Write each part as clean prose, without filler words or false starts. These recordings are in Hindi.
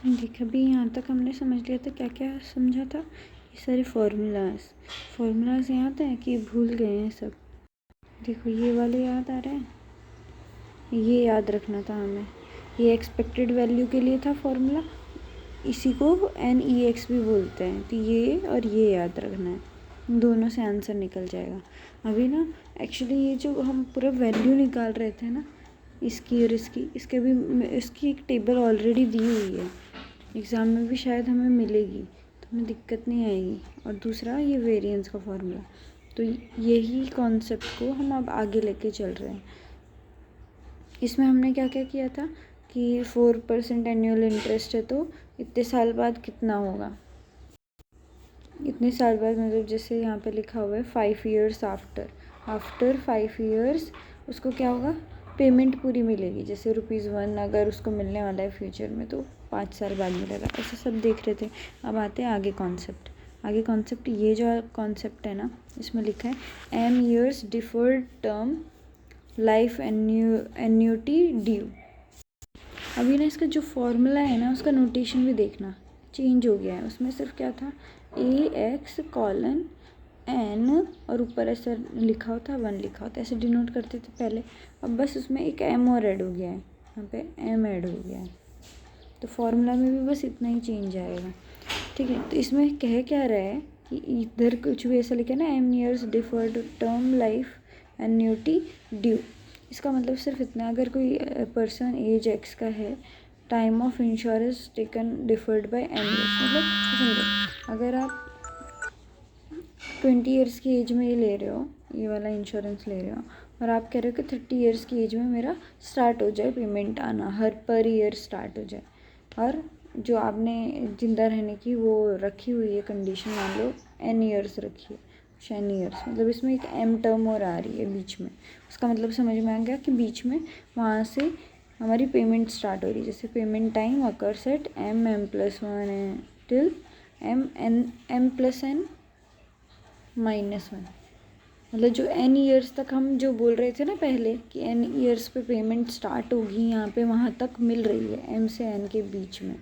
देखिए अभी यहाँ तक हमने समझ लिया था, क्या क्या समझा था। ये सारे फार्मूलाज याद है कि भूल गए हैं सब। देखो ये वाले याद आ रहे हैं, ये याद रखना था हमें। ये एक्सपेक्टेड वैल्यू के लिए था फार्मूला, इसी को NEX भी बोलते हैं। तो ये और ये याद रखना है, दोनों से आंसर निकल जाएगा। अभी ना एक्चुअली ये जो हम पूरा वैल्यू निकाल रहे थे ना, इसकी और इसकी एक टेबल ऑलरेडी दी हुई है, एग्ज़ाम में भी शायद हमें मिलेगी, तो हमें दिक्कत नहीं आएगी। और दूसरा ये वेरिएंस का फार्मूला, तो यही कॉन्सेप्ट को हम अब आगे लेके चल रहे हैं। इसमें हमने क्या क्या किया था कि 4% एनुअल इंटरेस्ट है, तो इतने साल बाद कितना होगा। इतने साल बाद मतलब जैसे यहाँ पे लिखा हुआ है 5 years आफ्टर 5 years उसको क्या होगा, पेमेंट पूरी मिलेगी। जैसे ₹1 अगर उसको मिलने वाला है फ्यूचर में, तो 5 साल बाद मिलेगा। ऐसे सब देख रहे थे। अब आते हैं आगे कॉन्सेप्ट। ये जो कॉन्सेप्ट है ना, इसमें लिखा है M years deferred term life annuity due. अभी ना इसका जो फॉर्मूला है ना, उसका नोटेशन भी देखना चेंज हो गया है। उसमें सिर्फ क्या था, AX:n और ऊपर ऐसा लिखा होता 1 लिखा होता, ऐसे डिनोट करते थे पहले। अब बस उसमें एक m और ऐड हो गया है, यहाँ पे m ऐड हो गया है। तो फॉर्मूला में भी बस इतना ही चेंज आएगा, ठीक है। तो इसमें कह क्या रहा है कि इधर कुछ भी ऐसा लिखा है ना, M years deferred term life annuity due. इसका मतलब सिर्फ इतना, अगर कोई पर्सन एज X का है, time of insurance taken deferred by M years, मतलब समझो अगर आप 20 ईयर्स की एज में ये ले रहे हो, ये वाला इंश्योरेंस ले रहे हो, और आप कह रहे हो कि 30 ईयर्स की एज में मेरा स्टार्ट हो जाए पेमेंट आना, हर पर ईयर स्टार्ट हो जाए, और जो आपने ज़िंदा रहने की वो रखी हुई है कंडीशन, मान लो N ईयर्स रखी है, 10 ईयर्स, मतलब इसमें एक M टर्म और आ रही है बीच में। उसका मतलब समझ में आ गया कि बीच में वहाँ से हमारी पेमेंट स्टार्ट हो रही है। जैसे payment time occurs at M+1 till M+N -1, मतलब जो N ईयर्स तक हम जो बोल रहे थे ना पहले कि N ईयर्स पे पेमेंट स्टार्ट होगी, यहाँ पे वहाँ तक मिल रही है, M से N के बीच में,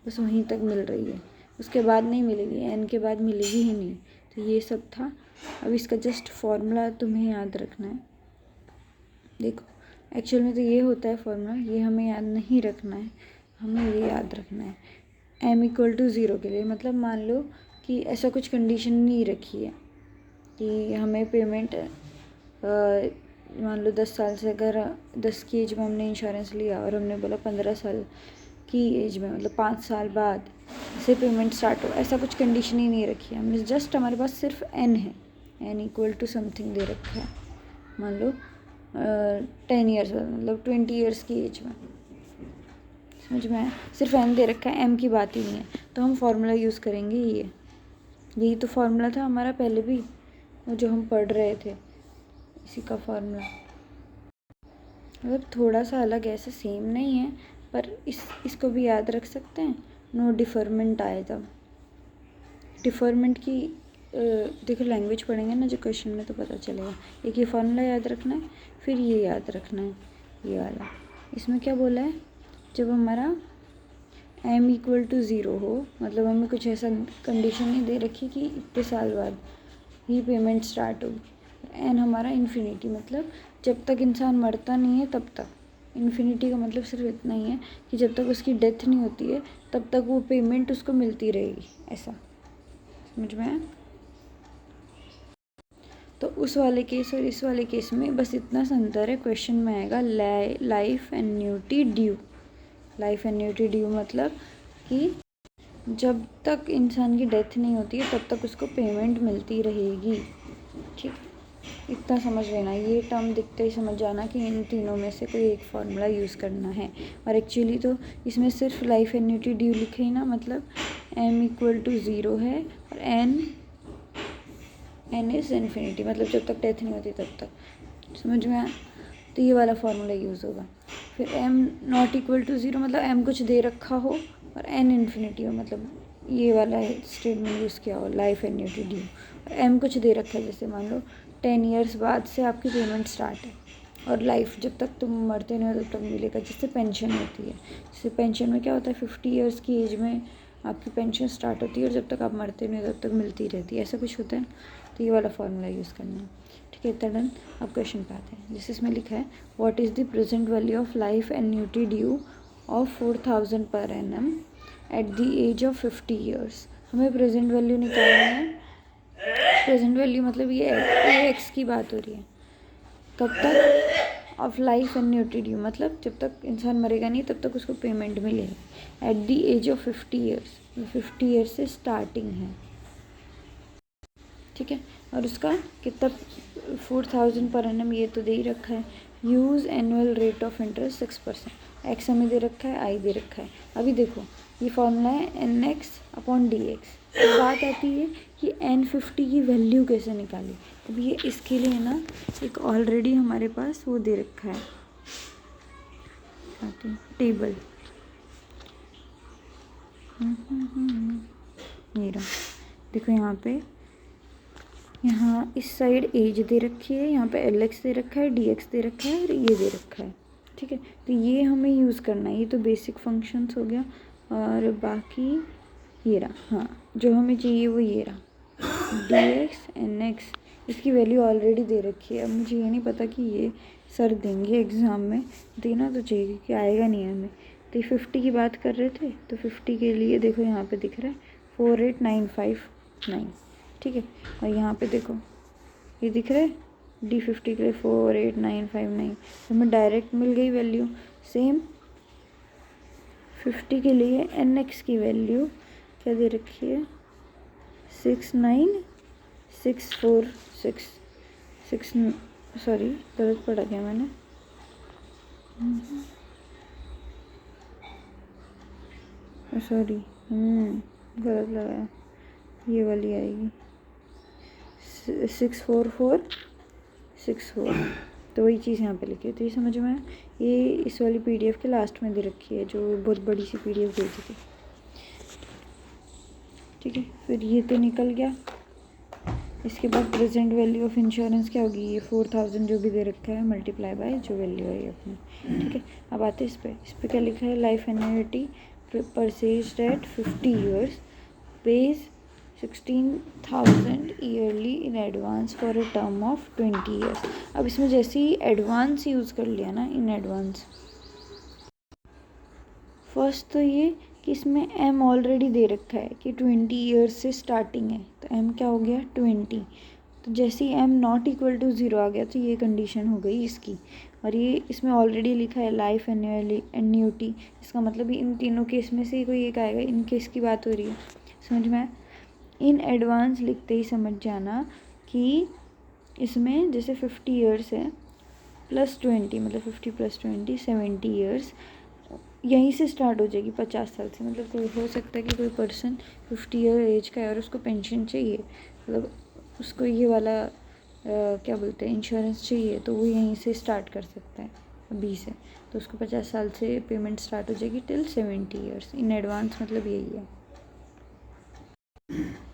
बस वहीं तक मिल रही है, उसके बाद नहीं मिलेगी, N के बाद मिलेगी ही नहीं। तो ये सब था। अब इसका जस्ट फॉर्मूला तुम्हें याद रखना है। देखो एक्चुअल में तो ये होता है फॉर्मूला, ये हमें याद नहीं रखना है, हमें ये याद रखना है M=0 के लिए। मतलब मान लो कि ऐसा कुछ कंडीशन नहीं रखी है कि हमें पेमेंट मान लो 10 साल से, अगर 10 की एज में हमने इंश्योरेंस लिया और हमने बोला 15 साल की एज में, मतलब 5 साल बाद से पेमेंट स्टार्ट हो, ऐसा कुछ कंडीशन ही नहीं रखी है हमने। जस्ट हमारे पास सिर्फ N है, N = समथिंग दे रखा है, मान लो 10 ईयर्स बाद, मतलब 20 ईयर्स की एज में, समझ में आया। सिर्फ N दे रखा है, M की बात ही नहीं है, तो हम फार्मूला यूज़ करेंगे ये। यही तो फार्मूला था हमारा पहले भी, वो जो हम पढ़ रहे थे, इसी का फार्मूला। मतलब थोड़ा सा अलग है, ऐसे सेम नहीं है, पर इसको भी याद रख सकते हैं। नो डिफरमेंट आए तब, डिफरमेंट की देखो लैंग्वेज पढ़ेंगे ना जो क्वेश्चन में, तो पता चलेगा। एक ये फार्मूला याद रखना है, फिर ये याद रखना है, ये वाला। इसमें क्या बोला है, जब हमारा M=0 हो, मतलब हमें कुछ ऐसा कंडीशन नहीं दे रखी कि इतने साल बाद ही पेमेंट स्टार्ट होगी। N हमारा इन्फिनिटी, मतलब जब तक इंसान मरता नहीं है तब तक। इन्फिनिटी का मतलब सिर्फ इतना ही है कि जब तक उसकी डेथ नहीं होती है तब तक वो पेमेंट उसको मिलती रहेगी, ऐसा। समझ में आया। तो उस वाले केस और इस वाले केस में बस इतना सा अंतर है। क्वेश्चन में आएगा life annuity due. Life annuity due मतलब कि जब तक इंसान की डेथ नहीं होती है तब तक उसको पेमेंट मिलती रहेगी, ठीक। इतना समझ लेना, ये टर्म दिखते ही समझ जाना कि इन तीनों में से कोई एक फार्मूला यूज़ करना है। और एक्चुअली तो इसमें सिर्फ लाइफ एन्यूटी ड्यू लिखे ही ना, मतलब M=0 है और N इज़ इन्फिनिटी, मतलब जब तक डेथ नहीं होती तब तक। समझ में आया। तो ये वाला फार्मूला यूज़ होगा। फिर M=0 मतलब M कुछ दे रखा हो और N इन्फिनिटी हो, मतलब ये वाला स्टेटमेंट यूज़ किया हो, लाइफ एन्यूटी ड्यू। और M कुछ दे रखा है, जैसे मान लो 10 ईयर्स बाद से आपकी पेमेंट स्टार्ट है, और लाइफ जब तक तुम मरते नहीं हो तब तक मिलेगा, जिससे पेंशन होती है। जैसे पेंशन में क्या होता है, 50 ईयर्स की एज में आपकी पेंशन स्टार्ट होती है और जब तक आप मरते नहीं हो तब तक मिलती रहती है, ऐसा कुछ होता है। तो ये वाला फार्मूला यूज़ करना है, ठीक है। इतना डन। अब क्वेश्चन पे आते हैं। जैसे इसमें लिखा है what is the present value of life annuity due of 4000 per annum at the age of 50 years. हमें प्रेजेंट वैल्यू निकालनी है। प्रेजेंट वैल्यू मतलब ये एक्स की बात हो रही है, कब तक, ऑफ लाइफ एन्युटी ड्यू मतलब जब तक इंसान मरेगा नहीं तब तक उसको पेमेंट मिलेगी at the age of 50 years. 50 years से स्टार्टिंग है, ठीक है। और उसका कितना 4000 पर एनम ये तो दे ही रखा है। Use annual rate of interest 6%। X हमें दे रखा है, आई दे रखा है। अभी देखो ये फॉर्मूला है N x upon D x. बात आती है कि N50 की वैल्यू कैसे निकाली। अब ये इसके लिए ना एक ऑलरेडी हमारे पास वो दे रखा है टेबल। ये रहा, देखो यहाँ इस साइड एज दे रखी है, यहाँ पे LX दे रखा है, DX दे रखा है और ये दे रखा है, ठीक है। तो ये हमें यूज़ करना है। ये तो बेसिक फंक्शंस हो गया और बाकी ये रहा, हाँ जो हमें चाहिए वो ये रहा DX NX। इसकी वैल्यू ऑलरेडी दे रखी है। अब मुझे ये नहीं पता कि ये सर देंगे एग्ज़ाम में, देना तो चाहिए क्योंकि आएगा नहीं हमें। तो 50 की बात कर रहे थे तो 50 के लिए देखो यहाँ पे दिख रहा है 48959, ठीक है। और यहाँ पे देखो ये दिख रहा है D50 के लिए 48959। तो हमें डायरेक्ट मिल गई वैल्यू। सेम 50 के लिए NX की वैल्यू क्या दे रखी है 69646 सॉरी गलत पढ़ा क्या मैंने, सॉरी गलत लगाया। ये वाली आएगी 64464। तो वही चीज़ यहाँ पे लिखी है। तो ये समझ में आया। ये इस वाली PDF के लास्ट में दे रखी है, जो बहुत बड़ी सी PDF भेजी थी, ठीक है। फिर ये तो निकल गया। इसके बाद प्रेजेंट वैल्यू ऑफ इंश्योरेंस क्या होगी, ये 4000 जो भी दे रखा है मल्टीप्लाई बाय जो वैल्यू है ये अपनी, ठीक है। अब आते हैं इस पर क्या लिखा है, life annuity purchased at 50 years pays 16,000 yearly in advance for a term of 20 years. अब इसमें जैसे ही एडवांस यूज़ कर लिया ना, इन एडवांस, फर्स्ट तो ये कि इसमें M ऑलरेडी दे रखा है कि 20 ईयर्स से स्टार्टिंग है, तो M क्या हो गया 20। तो जैसे ही M नॉट इक्वल टू 0 आ गया तो ये कंडीशन हो गई इसकी। और ये इसमें ऑलरेडी लिखा है लाइफ एन्युटी, इसका मतलब इन तीनों केस में से कोई एक आएगा। इन केस की बात हो रही है, समझ में आया। इन एडवांस लिखते ही समझ जाना कि इसमें जैसे 50 ईयर्स है प्लस 20 मतलब 50 + 20 70 ईयर्स यहीं से स्टार्ट हो जाएगी 50 साल से। मतलब कोई हो सकता है कि कोई पर्सन 50 ईयर एज का है और उसको पेंशन चाहिए, मतलब उसको ये वाला क्या बोलते हैं इंश्योरेंस चाहिए, तो वो यहीं से स्टार्ट कर सकता है अभी से। तो उसको 50 साल से पेमेंट स्टार्ट हो जाएगी टिल 70 ईयर्स इन एडवांस, मतलब यही है।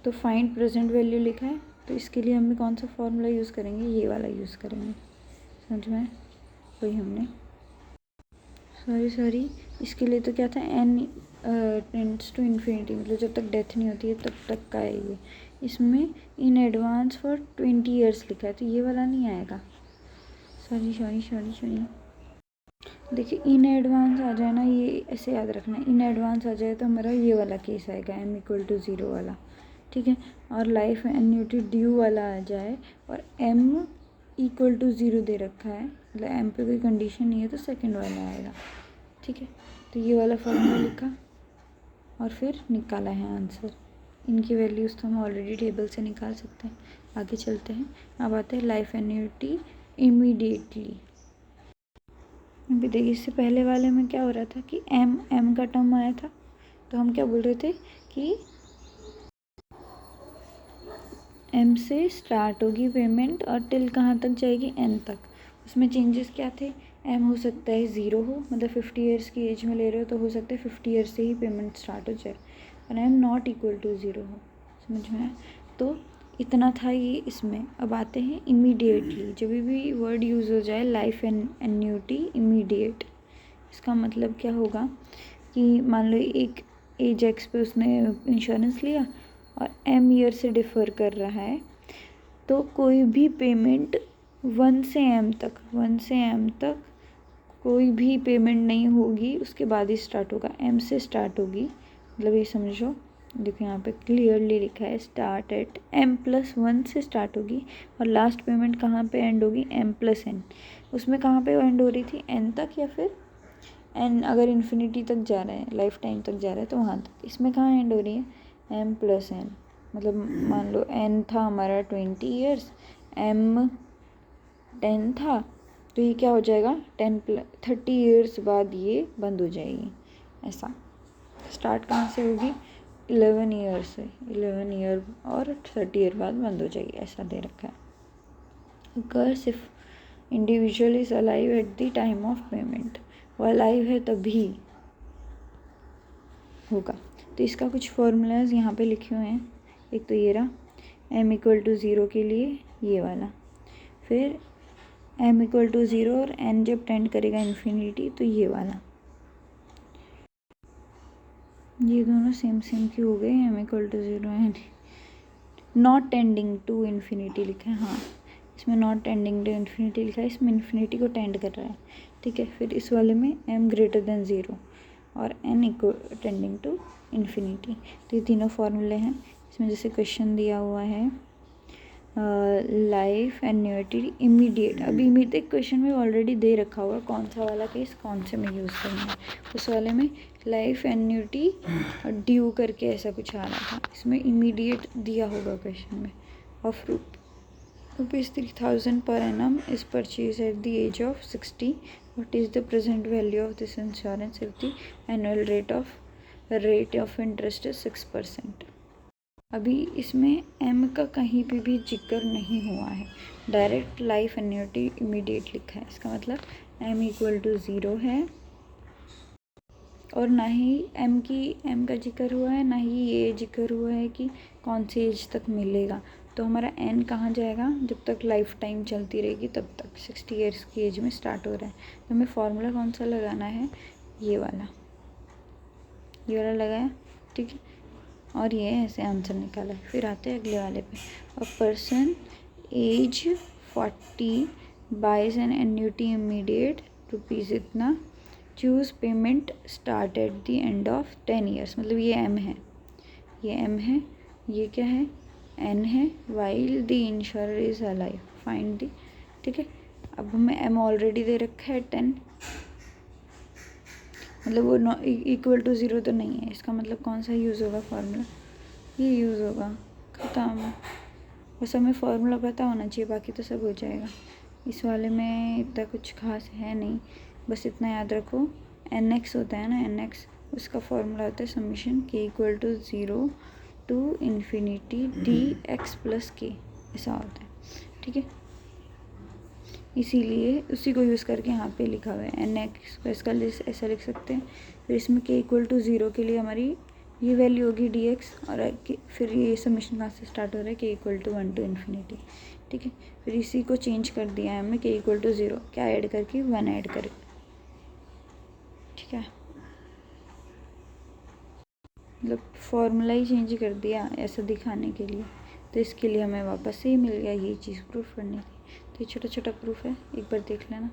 तो फाइंड प्रेजेंट वैल्यू लिखा है, तो इसके लिए हमें कौन सा फॉर्मूला यूज़ करेंगे, ये वाला यूज़ करेंगे, समझ में। वही हमने सॉरी इसके लिए तो क्या था N टेंड्स टू इन्फिनिटी, मतलब जब तक डेथ नहीं होती है तब तक का है ये। इसमें इन एडवांस फॉर 20 ईयर्स लिखा है तो ये वाला नहीं आएगा। सॉरी देखिए इन एडवांस आ जाए ना, ये ऐसे याद रखना, इन एडवांस आ जाए तो हमारा ये वाला केस आएगा M = 0 वाला, ठीक है। और लाइफ एन्युटी ड्यू वाला आ जाए और M = 0 दे रखा है, मतलब M पे कोई कंडीशन नहीं है तो सेकंड वाला आएगा, ठीक है। तो ये वाला फॉर्मूला लिखा और फिर निकाला है आंसर। इनकी वैल्यूज़ तो हम ऑलरेडी टेबल से निकाल सकते हैं। आगे चलते हैं। अब आते हैं लाइफ एन्युटी इमीडिएटली। अभी देखिए इससे पहले वाले में क्या हो रहा था कि M का टर्म आया था, तो हम क्या बोल रहे थे कि M से स्टार्ट होगी पेमेंट और टिल कहाँ तक जाएगी N तक। उसमें चेंजेस क्या थे, M हो सकता है 0 हो, मतलब 50 ईयर्स की एज में ले रहे हो तो हो सकता है 50 ईयर्स से ही पेमेंट स्टार्ट हो जाए, और M ≠ = 0 हो, समझ में आया। तो इतना था ये इसमें। अब आते हैं इमीडिएटली। जब भी वर्ड यूज़ हो जाए लाइफ एन्यूटी इमीडिएट, इसका मतलब क्या होगा कि मान लो एक एज एक्स पे उसने इंश्योरेंस लिया और एम ईयर से डिफ़र कर रहा है, तो कोई भी पेमेंट 1 से एम तक कोई भी पेमेंट नहीं होगी, उसके बाद ही स्टार्ट होगा, एम से स्टार्ट होगी। मतलब ये समझो, देखो यहाँ पे क्लियरली लिखा है स्टार्ट एट m+1 से स्टार्ट होगी और लास्ट पेमेंट कहाँ पे एंड होगी, m+n। उसमें कहाँ पे एंड हो रही थी, n तक या फिर n अगर इन्फिनिटी तक जा रहा है, लाइफ टाइम तक जा रहा है तो वहाँ तक। इसमें कहाँ एंड हो रही है, m+n। मतलब मान लो n था हमारा 20 ईयर्स, m 10 था, तो ये क्या हो जाएगा 30 ईयर्स बाद ये बंद हो जाएगी। ऐसा स्टार्ट कहाँ से होगी, 11 ईयर से, 11 ईयर और 30 ईयर बाद बंद हो जाएगी, ऐसा दे रखा है। अगर्स if individual is alive at the time of payment, वो अलाइव है तभी होगा। तो इसका कुछ फॉर्मूलाज यहाँ पे लिखे हुए हैं। एक तो ये रहा m=0 के लिए ये वाला, फिर m=0 और n जब टेंड करेगा इन्फिनिटी तो ये वाला। ये दोनों सेम क्यों हो गए, m=0 and not tending to infinity लिखा है। हाँ, इसमें नॉट टेंडिंग टू इन्फिनिटी लिखा है, इसमें इन्फिनिटी को टेंड कर रहा है। ठीक है, फिर इस वाले में m>0 और n टेंडिंग टू इन्फिनिटी। तो ये तीनों फार्मूले हैं। इसमें जैसे क्वेश्चन दिया हुआ है लाइफ एन्युटी इमीडिएट। अभी इमीडिएट क्वेश्चन में ऑलरेडी दे रखा हुआ कौन सा वाला केस कौन से में यूज़ करना है। उस वाले में लाइफ एन्युटी ड्यू करके ऐसा कुछ आ रहा था, इसमें इमीडिएट दिया होगा क्वेश्चन में। Of ₹3,000 per annum is purchased at the age of 60. What is the present value of this insurance if the annual rate of interest is 6%? अभी इसमें m का कहीं पे भी जिक्र नहीं हुआ है, डायरेक्ट लाइफ एन्युटी इमीडिएट लिखा है। इसका मतलब m=0 है और ना ही m का जिक्र हुआ है, ना ही ये जिक्र हुआ है कि कौन सी एज तक मिलेगा। तो हमारा n कहाँ जाएगा, जब तक लाइफ टाइम चलती रहेगी तब तक, 60 ईयर्स की एज में स्टार्ट हो रहा है। तो हमें फॉर्मूला कौन सा लगाना है, ये वाला लगाया। ठीक है, और ये ऐसे आंसर निकाला। फिर आते हैं अगले वाले पे। A person age 40 buys an annuity immediate rupees इतना, choose payment start at the end of 10 years. मतलब ये m है, ये क्या है, n है, while the insurer is alive, find the. ठीक है, अब हमें m ऑलरेडी दे रखा है 10, मतलब वो =0 तो नहीं है। इसका मतलब कौन सा यूज़ होगा फार्मूला, ये यूज़ होगा, ख़त्म। बस हमें फार्मूला पता होना चाहिए, बाकी तो सब हो जाएगा। इस वाले में इतना कुछ खास है नहीं, बस इतना याद रखो nx होता है ना, nx उसका फार्मूला होता है summation k=0 to infinity dx + k, ऐसा होता है। ठीक है, इसीलिए उसी को यूज़ करके यहाँ पे लिखा हुआ है nx को, इसका ऐसा लिख सकते हैं। फिर इसमें k=0 के लिए हमारी ये वैल्यू होगी dx, और फिर ये समीशन कहाँ से स्टार्ट हो रहा है, k=1 to infinity। ठीक है, फिर इसी को चेंज कर दिया है हमने, k=0 क्या ऐड करके, 1 ऐड करके। ठीक है, मतलब फॉर्मूला ही चेंज कर दिया ऐसा दिखाने के लिए। तो इसके लिए हमें वापस से ही मिल गया ये चीज़ प्रूफ करने की। तो ये छोटा छोटा प्रूफ है, एक बार देख लेना,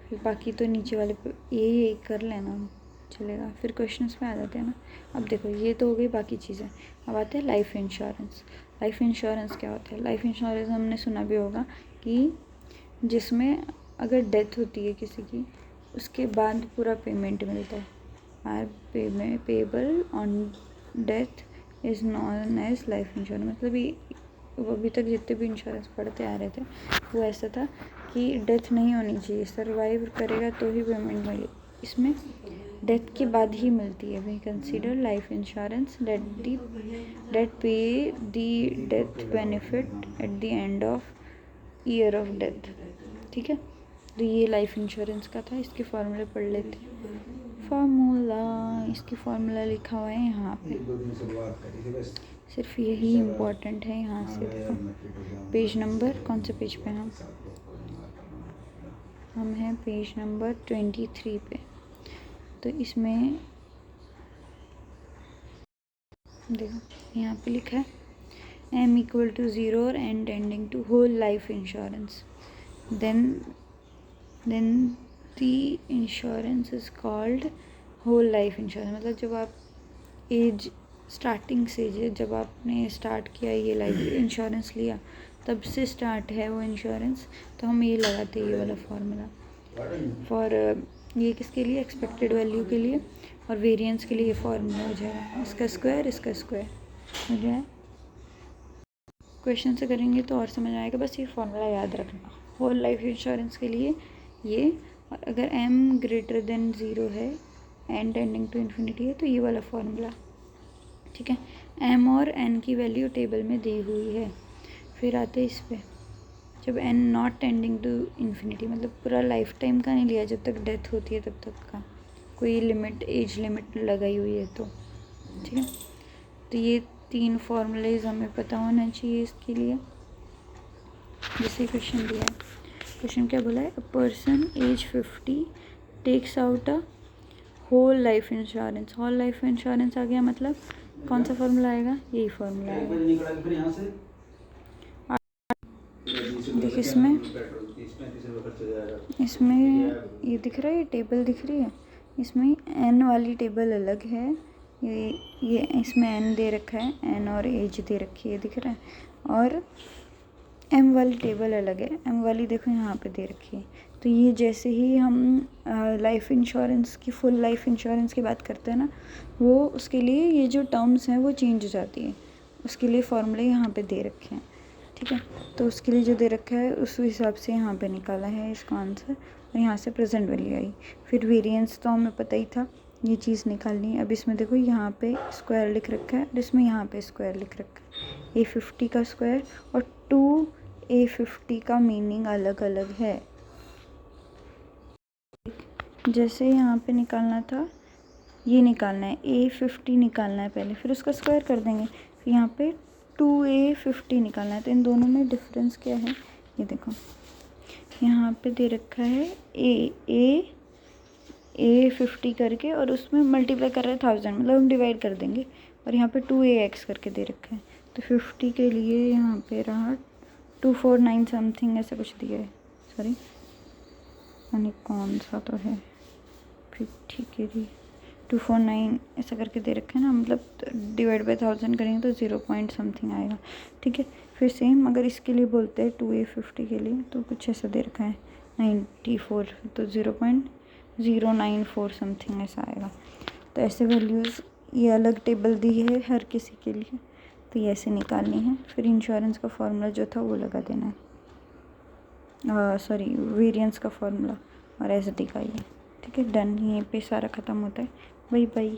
फिर बाकी तो नीचे वाले पे ये कर लेना, चलेगा। फिर क्वेश्चंस में आ जाते हैं ना। अब देखो ये तो हो गई बाकी चीज़ें, अब आते हैं लाइफ इंश्योरेंस। लाइफ इंश्योरेंस क्या होता है, लाइफ इंश्योरेंस हमने सुना भी होगा कि जिसमें अगर डेथ होती है किसी की, उसके बाद पूरा पेमेंट मिलता है। Are payable on death is known as life insurance. मतलब ये अभी तक जितने भी इंश्योरेंस पढ़ते आ रहे थे वो ऐसा था कि डेथ नहीं होनी चाहिए, सर्वाइव करेगा तो ही पेमेंट मिलेगी। इसमें डेथ के बाद ही मिलती है। We consider life insurance that pays the death benefit at the end of year of death. ठीक है, तो ये लाइफ इंश्योरेंस का था। इसके फार्मूले पढ़ लेते हैं। फार्मूला, इसकी फार्मूला लिखा हुआ है यहाँ पे। सिर्फ यही इम्पोर्टेंट है। यहाँ से देखो पेज नंबर, कौन से पेज पे हम हैं पेज नंबर 23 पे। तो इसमें देखो यहाँ पे लिखा है m इक्वल टू 0 और n tending to whole life insurance, then the insurance is called whole life insurance. मतलब जब आप एज स्टार्टिंग से, जब आपने स्टार्ट किया ये लाइफ इंश्योरेंस लिया, तब से स्टार्ट है वो इंश्योरेंस, तो हम ये लगाते हैं ये वाला फार्मूला फॉर ये किसके लिए, एक्सपेक्टेड वैल्यू के लिए, और वेरिएंस के लिए ये फार्मूला हो जाएगा, इसका स्क्वायर हो जाए। क्वेश्चन से करेंगे तो और समझ आएगा, बस ये फार्मूला याद रखना होल लाइफ इंश्योरेंस के लिए ये। और अगर m ग्रेटर देन 0 है, n टेंडिंग टू इन्फिनिटी है, तो ये वाला फार्मूला, ठीक है। m और n की वैल्यू टेबल में दी हुई है। फिर आते इस पे, जब n not tending to infinity, मतलब पूरा लाइफ टाइम का नहीं लिया, जब तक डेथ होती है तब तक का, कोई लिमिट, एज लिमिट लगाई हुई है तो, ठीक है। तो ये 3 फार्मूलेज हमें पता होना चाहिए इसके लिए। जैसे क्वेश्चन दिया है, क्वेश्चन क्या बोला है, a person age 50 takes out a whole life insurance. Whole life insurance आ गया, मतलब कौन सा फार्मूला आएगा, यही फार्मूला आएगा। देखिए इसमें ये दिख रहा है, ये टेबल दिख रही है, इसमें n वाली टेबल अलग है, ये इसमें n दे रखा है, n और एज दे रखी है, दिख रहा है, और m वाली टेबल अलग है, m वाली देखो यहाँ पे दे रखी है। तो ये जैसे ही हम लाइफ इंश्योरेंस की, फुल लाइफ इंश्योरेंस की बात करते हैं ना, वो उसके लिए ये जो टर्म्स हैं वो चेंज हो जाती है, उसके लिए फॉर्मूले यहाँ पे दे रखे हैं, ठीक है। तो उसके लिए जो दे रखा है उस हिसाब से यहाँ पे निकाला है इसका आंसर, और यहाँ से प्रेजेंट वैल्यू आई। फिर वेरिएंस तो हमें पता ही था, ये चीज़ निकालनी है। अब इसमें देखो यहाँ पे स्क्वायर लिख रखा है, और इसमें यहाँ पे स्क्वायर लिख रखा है, A50 का स्क्वायर और 2A50 का मीनिंग अलग अलग है। जैसे यहाँ पे निकालना था, ये निकालना है, A50 निकालना है पहले, फिर उसका स्क्वायर कर देंगे, फिर यहाँ पे 2A50 निकालना है। तो इन दोनों में डिफरेंस क्या है, ये देखो यहाँ पे दे रखा है A50 करके, और उसमें मल्टीप्लाई कर रहे हैं 1000, मतलब हम डिवाइड कर देंगे, और यहाँ पे 2AX करके दे रखा है। तो 50 के लिए यहाँ पे रहा 249 समथिंग ऐसा कुछ दिया है, सॉरी यानी कौन सा तो है, फिर ठीक है जी 249 ऐसा करके दे रखे हैं ना, मतलब डिवाइड बाय 1000 करेंगे तो 0 पॉइंट समथिंग आएगा, ठीक है। फिर सेम अगर इसके लिए बोलते हैं 2A50 के लिए, तो कुछ ऐसा दे रखा है 94, तो 0.094 समथिंग ऐसा आएगा। तो ऐसे वैल्यूज़ ये अलग टेबल दी है हर किसी के लिए, तो ये ऐसे निकालनी है। फिर इंश्योरेंस का फार्मूला जो था वो लगा देना है, सॉरी वेरिएंस का फार्मूला, और एस डी का ये, ठीक है। डन, यहीं पे सारा ख़त्म होता है। Bye bye.